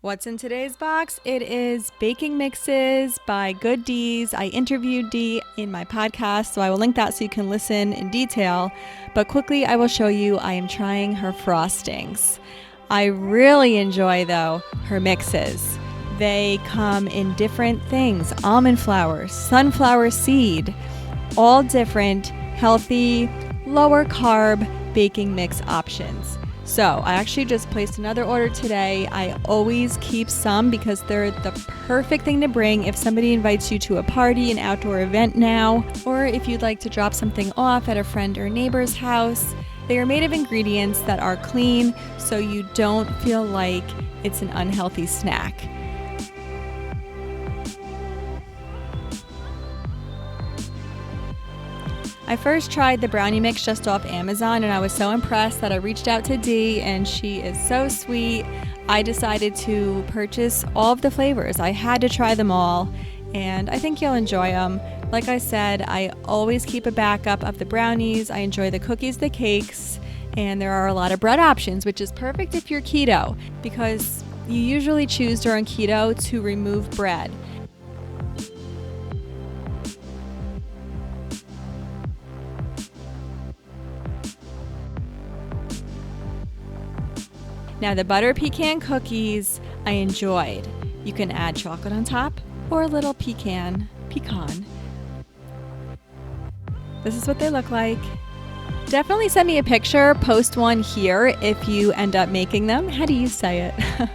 What's in today's box? It is baking mixes by Good Dees. I interviewed Dee in my podcast, so I will link that so you can listen in detail. But quickly, I will show you I am trying her frostings. I really enjoy, though, her mixes. They come in different things: almond flour, sunflower seed, all different healthy, lower carb baking mix options. So I actually just placed another order today. I always keep some because they're the perfect thing to bring if somebody invites you to a party, an outdoor event now, or if you'd like to drop something off at a friend or neighbor's house. They are made of ingredients that are clean, so you don't feel like it's an unhealthy snack. I first tried the brownie mix just off Amazon, and I was so impressed that I reached out to Dee, and she is so sweet. I decided to purchase all of the flavors. I had to try them all, and I think you'll enjoy them. Like I said, I always keep a backup of the brownies. I enjoy the cookies, the cakes, and there are a lot of bread options, which is perfect if you're keto, because you usually choose during keto to remove bread. Now the butter pecan cookies I enjoyed. You can add chocolate on top or a little pecan. This is what they look like. Definitely send me a picture, post one here if you end up making them. How do you say it?